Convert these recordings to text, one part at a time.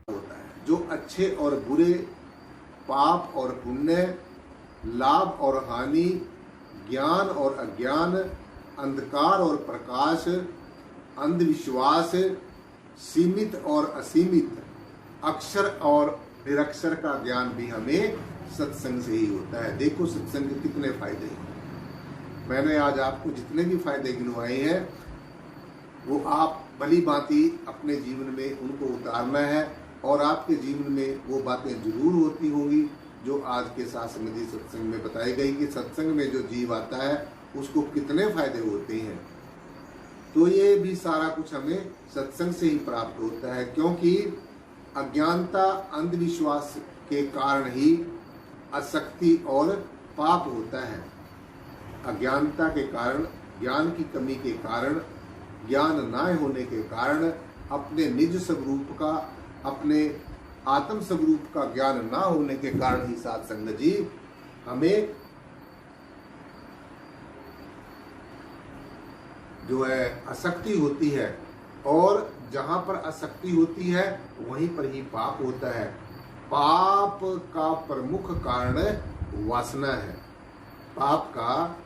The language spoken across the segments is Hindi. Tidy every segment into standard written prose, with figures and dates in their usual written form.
होता है, जो अच्छे और बुरे, पाप और पुण्य, लाभ और हानि, ज्ञान और अज्ञान, अंधकार और प्रकाश, अंधविश्वास, सीमित और असीमित, अक्षर और निरक्षर का ज्ञान भी हमें सत्संग से ही होता है। देखो सत्संग के कितने फायदे हैं। मैंने आज आपको जितने भी फायदे गिनवाए हैं वो आप भली भांति अपने जीवन में उनको उतारना है, और आपके जीवन में वो बातें जरूर होती होंगी जो आज के सत्संग सत्संग में बताई गई कि सत्संग में जो जीव आता है उसको कितने फायदे होते हैं। तो ये भी सारा कुछ हमें सत्संग से ही प्राप्त होता है, क्योंकि अज्ञानता, अंधविश्वास के कारण ही आसक्ति और पाप होता है। अज्ञानता के कारण, ज्ञान की कमी के कारण, ज्ञान न होने के कारण, अपने निज स्वरूप का, अपने आत्म स्वरूप का ज्ञान ना होने के कारण ही साथ संगत जी हमें जो है आसक्ति होती है, और जहां पर आसक्ति होती है वहीं पर ही पाप होता है। पाप का प्रमुख कारण वासना है। पाप का,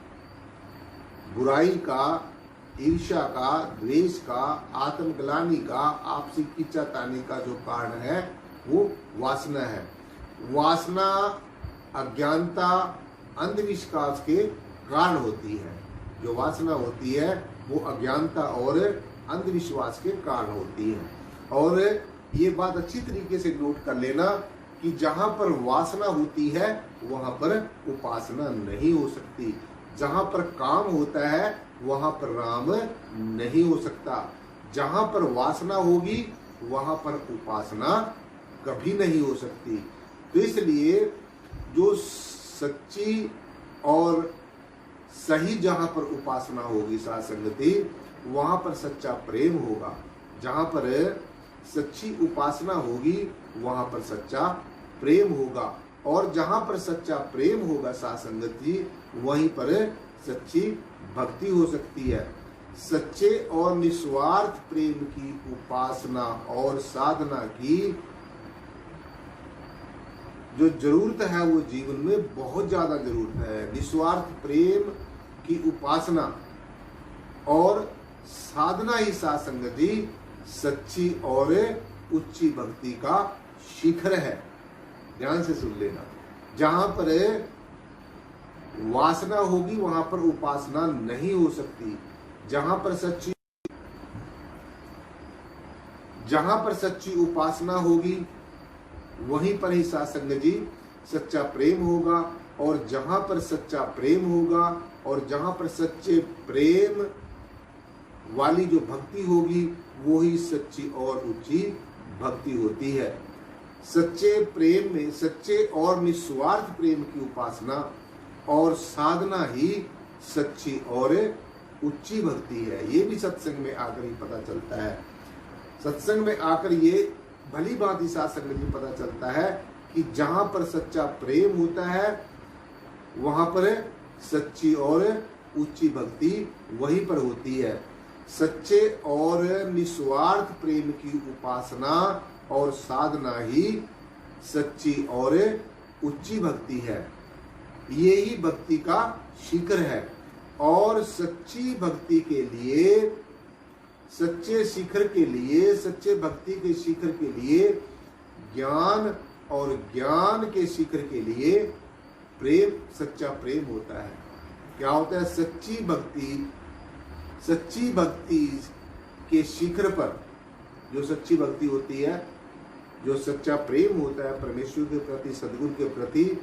बुराई का, ईर्ष्या का, द्वेष का, आत्मग्लानि का, आपसी खींचातानी का जो कारण है वो वासना है। वासना अज्ञानता, अंधविश्वास के कारण होती है। जो वासना होती है वो अज्ञानता और अंधविश्वास के कारण होती है। और ये बात अच्छी तरीके से नोट कर लेना कि जहां पर वासना होती है वहां पर उपासना नहीं हो सकती। जहां पर काम होता है वहां पर राम नहीं हो सकता। जहां पर वासना होगी वहां पर उपासना कभी नहीं हो सकती। तो इसलिए जो सच्ची और सही जहां पर उपासना होगी साथ संगति, वहां पर सच्चा प्रेम होगा। जहां पर सच्ची उपासना होगी वहां पर सच्चा प्रेम होगा, और जहां पर सच्चा प्रेम होगा साथ संगति, वहीं पर सच्ची भक्ति हो सकती है। सच्चे और निस्वार्थ प्रेम की उपासना और साधना की जो जरूरत है वो जीवन में बहुत ज्यादा जरूरत है। निस्वार्थ प्रेम की उपासना और साधना ही साथ संगति सच्ची और उच्ची भक्ति का शिखर है। ध्यान से सुन लेना। जहां पर वासना होगी वहां पर उपासना नहीं हो सकती। जहां पर सच्ची उपासना होगी वहीं पर ही साथ संगत जी सच्चा प्रेम होगा, और जहां पर सच्चा प्रेम होगा और जहां पर सच्चे प्रेम वाली जो भक्ति होगी वो ही सच्ची और ऊंची भक्ति होती है। सच्चे प्रेम में सच्चे और निस्वार्थ प्रेम की उपासना और साधना ही सच्ची और उच्ची भक्ति है। ये भी सत्संग में आकर ही पता चलता है। सत्संग में आकर ये भली भांति साथ संगत जी पता चलता है कि जहां पर सच्चा प्रेम होता है वहां पर सच्ची और उच्ची भक्ति वहीं पर होती है। सच्चे और निस्वार्थ प्रेम की उपासना और साधना ही सच्ची और उच्ची भक्ति है। ये ही भक्ति का शिखर है। और सच्ची भक्ति के लिए, सच्चे शिखर के लिए, सच्चे भक्ति के शिखर के लिए, ज्ञान और ज्ञान के शिखर के लिए प्रेम, सच्चा प्रेम होता है। क्या होता है? सच्ची भक्ति के शिखर पर जो सच्ची भक्ति होती है, जो सच्चा प्रेम होता है परमेश्वर के प्रति, सदगुरु के प्रति,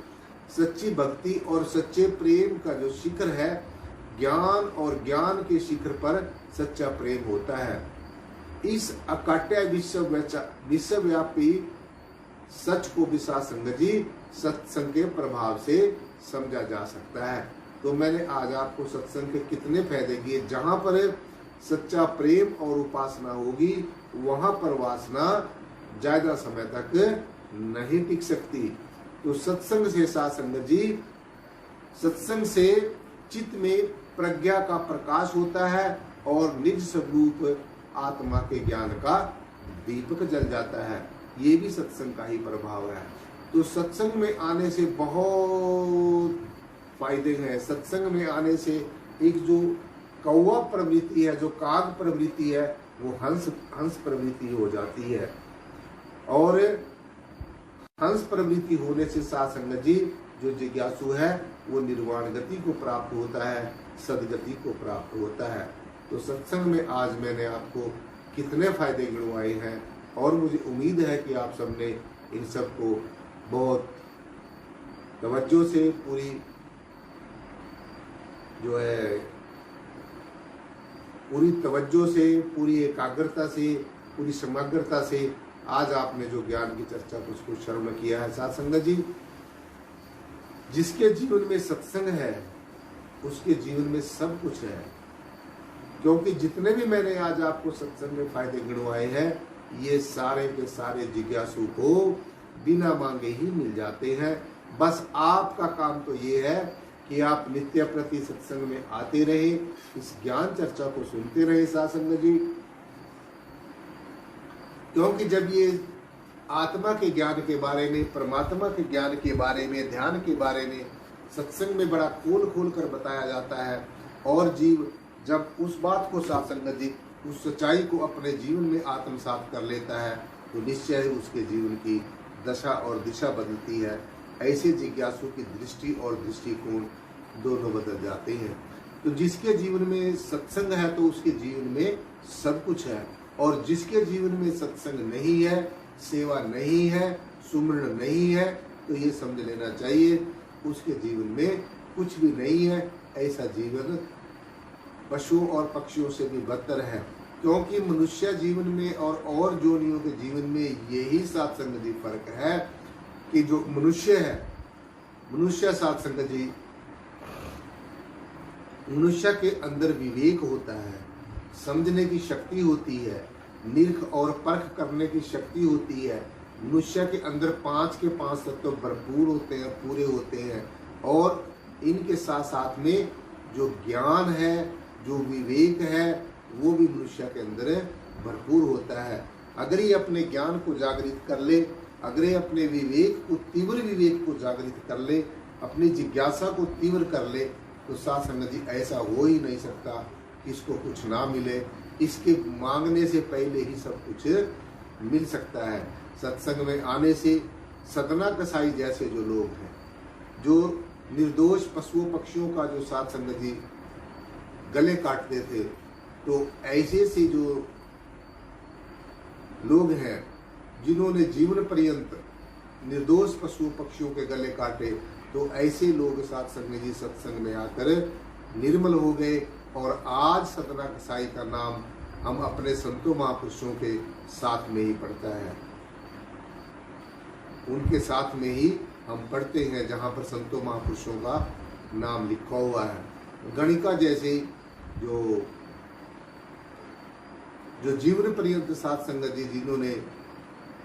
सच्ची भक्ति और सच्चे प्रेम का जो शिखर है, ज्ञान और ज्ञान के शिखर पर सच्चा प्रेम होता है। इस अकाट्य विश्वव्यापी सच को भी साथ संगत जी सत्संग के प्रभाव से समझा जा सकता है। तो मैंने आज आपको सत्संग के कितने फायदे किए। जहां पर सच्चा प्रेम और उपासना होगी वहां पर वासना ज्यादा समय तक नहीं टिक सकती। तो सत्संग से साथ संगत जी, सत्संग से चित्त में प्रज्ञा का प्रकाश होता है और निज स्वरूप आत्मा के ज्ञान का दीपक जल जाता है। ये भी सत्संग का ही प्रभाव है। तो सत्संग में आने से बहुत फायदे हैं। सत्संग में आने से एक जो कौवा प्रवृत्ति है, जो काग प्रवृत्ति है, वो हंस प्रवृत्ति हो जाती है। और हंस प्रवृत्ति होने से साथ संगत जी जो जिज्ञासु है वो निर्वाण गति को प्राप्त होता है, सदगति को प्राप्त होता है। तो सत्संग में आज मैंने आपको कितने फायदे गिनवाए हैं, और मुझे उम्मीद है कि आप सबने इन सब को बहुत तवज्जो से, पूरी जो है पूरी तवज्जो से, पूरी एकाग्रता से, पूरी समग्रता से आज आपने जो ज्ञान की चर्चा को उसको श्रवण किया है। साथ संगत जी, जिसके जीवन में सत्संग है उसके जीवन में सब कुछ है, क्योंकि जितने भी मैंने आज आपको सत्संग में फायदे गिनवाए हैं ये सारे के सारे जिज्ञासु को बिना मांगे ही मिल जाते हैं। बस आपका काम तो ये है कि आप नित्य प्रति सत्संग में आते रहे, इस ज्ञान चर्चा को सुनते रहे साथ संगत जी। क्योंकि जब ये आत्मा के ज्ञान के बारे में, परमात्मा के ज्ञान के बारे में, ध्यान के बारे में सत्संग में बड़ा खोल खोल कर बताया जाता है, और जीव जब उस बात को साथ संगत जी, उस सच्चाई को अपने जीवन में आत्मसात कर लेता है तो निश्चय ही उसके जीवन की दशा और दिशा बदलती है। ऐसे जिज्ञासु की दृष्टि और दृष्टिकोण दोनों बदल जाते हैं। तो जिसके जीवन में सत्संग है तो उसके जीवन में सब कुछ है, और जिसके जीवन में सत्संग नहीं है, सेवा नहीं है, सुमरण नहीं है, तो ये समझ लेना चाहिए उसके जीवन में कुछ भी नहीं है। ऐसा जीवन पशुओं और पक्षियों से भी बदतर है, क्योंकि मनुष्य जीवन में और जोनियों के जीवन में यही साथ संगत जी फर्क है कि जो मनुष्य है, मनुष्य साथ संगत जी, मनुष्य के अंदर विवेक होता है, समझने की शक्ति होती है, निर्ख और परख करने की शक्ति होती है। मनुष्य के अंदर 5 के 5 तत्व भरपूर होते हैं, पूरे होते हैं, और इनके साथ साथ में जो ज्ञान है, जो विवेक है, वो भी मनुष्य के अंदर भरपूर होता है। अगर ये अपने ज्ञान को जागृत कर ले, अगर ये अपने विवेक को, तीव्र विवेक को जागृत कर ले, अपनी जिज्ञासा को तीव्र कर ले, तो साथ संगत जी ऐसा हो ही नहीं सकता कि इसको कुछ ना मिले। इसके मांगने से पहले ही सब कुछ मिल सकता है। सत्संग में आने से सतना कसाई जैसे जो लोग हैं, जो निर्दोष पशुओं पक्षियों का जो साथ संगत जी गले काटते थे, तो ऐसे से जो लोग हैं जिन्होंने जीवन पर्यंत निर्दोष पशु पक्षियों के गले काटे, तो ऐसे लोग साथ संगत जी सत्संग में आकर निर्मल हो गए। और आज सतना कसाई का नाम हम अपने संतों महापुरुषों के साथ में ही पढ़ता है, उनके साथ में ही हम पढ़ते हैं जहाँ पर संतों महापुरुषों का नाम लिखा हुआ है। गणिका जैसे जो जीवन पर्यंत साथ संगत जी जिन्होंने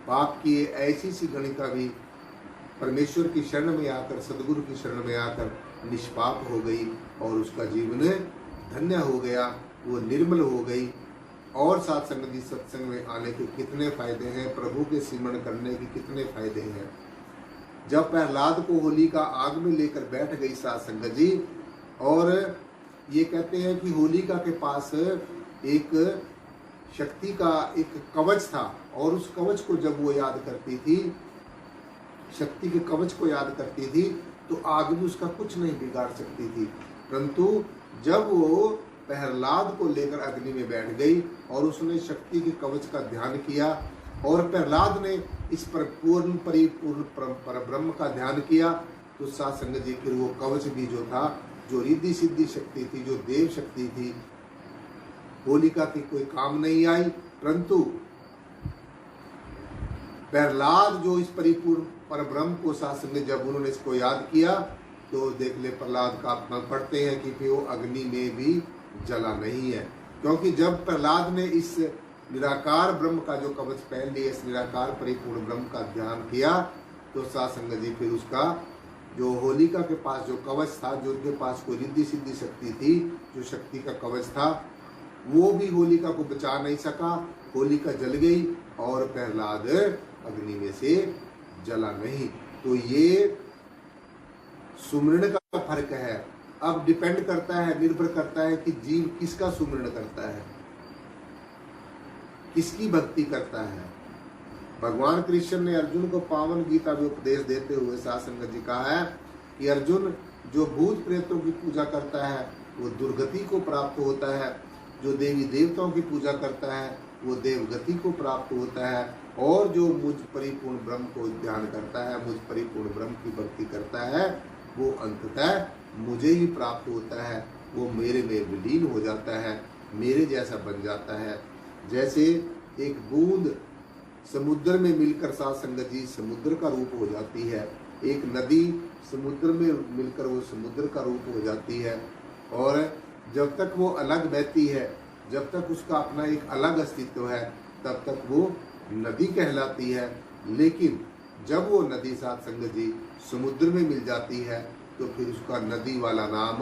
पाप किए, ऐसी सी गणिका भी परमेश्वर की शरण में आकर, सदगुरु की शरण में आकर निष्पाप हो गई और उसका जीवन धन्य हो गया, वो निर्मल हो गई। और साथ संगत जी सत्संग में आने के कितने फायदे हैं, प्रभु के सिमरण करने के कितने फायदे हैं। जब प्रहलाद को होलिका आग में लेकर बैठ गई साथ संगत जी, और ये कहते हैं कि होलिका के पास एक शक्ति का एक कवच था, और उस कवच को जब वो याद करती थी, शक्ति के कवच को याद करती थी, तो आग भी उसका कुछ नहीं बिगाड़ सकती थी। परंतु जब वो प्रहलाद को लेकर अग्नि में बैठ गई और उसने शक्ति के कवच का ध्यान किया, और प्रहलाद ने इस पर पूर्ण परिपूर्ण परब्रह्म का ध्यान किया, तो साथ संगत जी फिर वो कवच भी जो था, जो रिद्धि सिद्धि शक्ति थी, जो देव शक्ति थी, होलिका की कोई काम नहीं आई। परंतु प्रहलाद जो इस परिपूर्ण परब्रह्म को साथ संगत जब उन्होंने इसको याद किया, तो देख ले प्रहलाद का अपना पढ़ते हैं कि फिर वो अग्नि में भी जला नहीं है, क्योंकि जब प्रहलाद ने इस निराकार ब्रह्म का जो कवच पहन लिया, इस निराकार परिपूर्ण ब्रह्म का ध्यान किया, तो साथ संगत जी फिर उसका जो होलिका के पास जो कवच था, जो उनके पास कोई रिद्धि सिद्धि शक्ति थी, जो शक्ति का कवच था, वो भी होलिका को बचा नहीं सका। होलिका जल गई और प्रहलाद अग्नि में से जला नहीं। तो ये सुमरण का फर्क है। अब डिपेंड करता है, निर्भर करता है कि जीव किसका सुमरण करता है, किसकी भक्ति करता है। भगवान कृष्ण ने अर्जुन को पावन गीता में उपदेश देते हुए साध संगत जी कहा है कि अर्जुन, जो भूत प्रेतों की पूजा करता है वो दुर्गति को प्राप्त होता है, जो देवी देवताओं की पूजा करता है वो देवगति को प्राप्त होता है, और जो मुझ परिपूर्ण ब्रह्म को ध्यान करता है, मुझ परिपूर्ण ब्रह्म की भक्ति करता है, वो अंततः मुझे ही प्राप्त होता है, वो मेरे में विलीन हो जाता है, मेरे जैसा बन जाता है। जैसे एक बूंद समुद्र में मिलकर साध संगत जी समुद्र का रूप हो जाती है, एक नदी समुद्र में मिलकर वो समुद्र का रूप हो जाती है, और जब तक वो अलग बहती है, जब तक उसका अपना एक अलग अस्तित्व है, तब तक वो नदी कहलाती है। लेकिन जब वो नदी साध संगत जी समुद्र में मिल जाती है तो फिर उसका नदी वाला नाम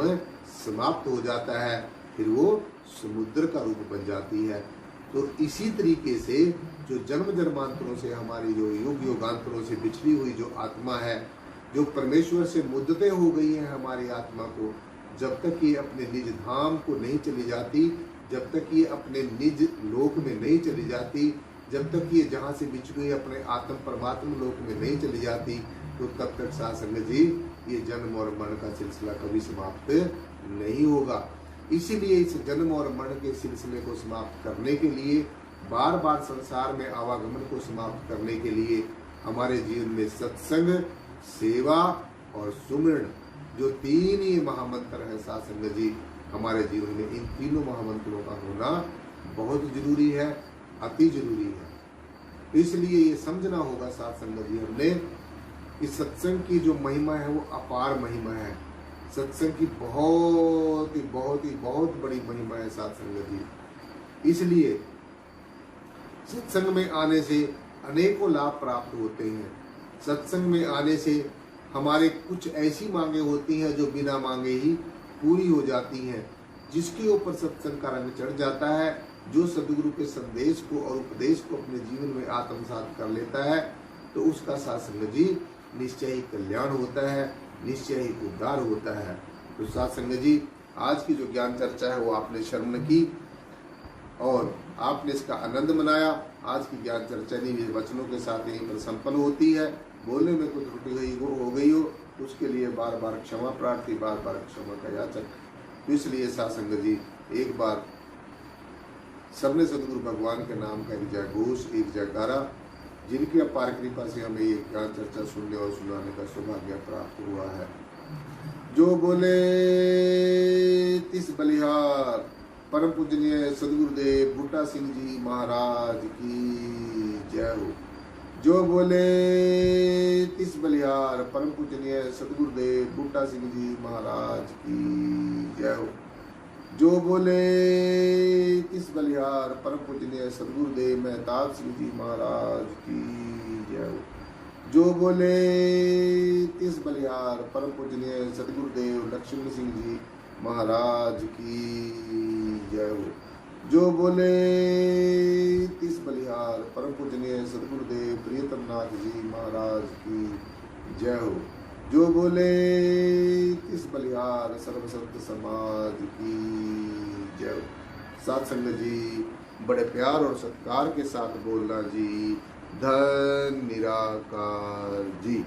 समाप्त हो जाता है, फिर वो समुद्र का रूप बन जाती है। तो इसी तरीके से जो जन्म जन्मांतरों से हमारी जो युग युगांतरों से बिछड़ी हुई जो आत्मा है, जो परमेश्वर से मुद्दतें हो गई हैं हमारी आत्मा को, जब तक ये अपने निज धाम को नहीं चली जाती, जब तक ये अपने निज लोक में नहीं चली जाती, जब तक ये जहाँ से बिछड़ी हुई अपने आत्म परमात्मा लोक में नहीं चली जाती, तो तब तक साध संगत जी ये जन्म और मरण का सिलसिला कभी समाप्त नहीं होगा। इसीलिए इस जन्म और मरण के सिलसिले को समाप्त करने के लिए, बार बार संसार में आवागमन को समाप्त करने के लिए हमारे जीवन में सत्संग, सेवा और सुमरण, जो तीन ही महामंत्र है साध संगत जी हमारे जीवन में, इन तीनों महामंत्रों का होना बहुत जरूरी है, अति जरूरी है। इसलिए ये समझना होगा साध संगत जी हमने कि सत्संग की जो महिमा है वो अपार महिमा है। सत्संग की बहुत ही बहुत बड़ी महिमा है साध संगत जी। इसलिए सत्संग में आने से अनेकों लाभ प्राप्त होते हैं। सत्संग में आने से हमारे कुछ ऐसी मांगे होती हैं जो बिना मांगे ही पूरी हो जाती हैं। जिसके ऊपर सत्संग का रंग चढ़ जाता है, जो सदगुरु के संदेश को और उपदेश को अपने जीवन में आत्मसात कर लेता है, तो उसका साध संगत जी निश्चय ही कल्याण होता है, निश्चय ही उद्धार होता है। तो साध संगत जी आज की जो ज्ञान चर्चा है वो आपने श्रवण की और आपने इसका आनंद मनाया। आज की ज्ञान चर्चा निज वचनों के साथ यहीं पर संपन्न होती है। बोलने में कुछ त्रुटि हो गई हो उसके लिए बार बार क्षमा प्रार्थी, बार बार क्षमा का याचक। तो इसलिए साध संगत जी एक बार सबने सदगुरु भगवान के नाम का एक जयघोष, एक जयकारा, जिनकी अपार कृपा से हमें ये ज्ञान चर्चा सुनने और सुनाने का सौभाग्य प्राप्त हुआ है। जो बोले तिस बलिहार परम पूजनीय सदगुरुदेव बूटा सिंह जी महाराज की जय हो। जो बोले तिस बलिहार परम पूजनीय सदगुरुदेव बूटा सिंह जी महाराज की जय हो। जो बोले तिस बलिहार परम पूजनीय सदगुरुदेव मेहताब सिंह जी महाराज की जय हो। जो बोले तिस बलिहार परम पूजनीय सदगुरुदेव लक्ष्मण सिंह जी महाराज की जय हो। जो बोले तिस बलिहार परम पूजनीय सदगुरुदेव प्रियतम नाथ जी महाराज की जय हो। जो बोले तिस बलिहार सर्वसंत समाज की जय हो। साध संगत जी बड़े प्यार और सत्कार के साथ बोलना जी। धन निराकार जी।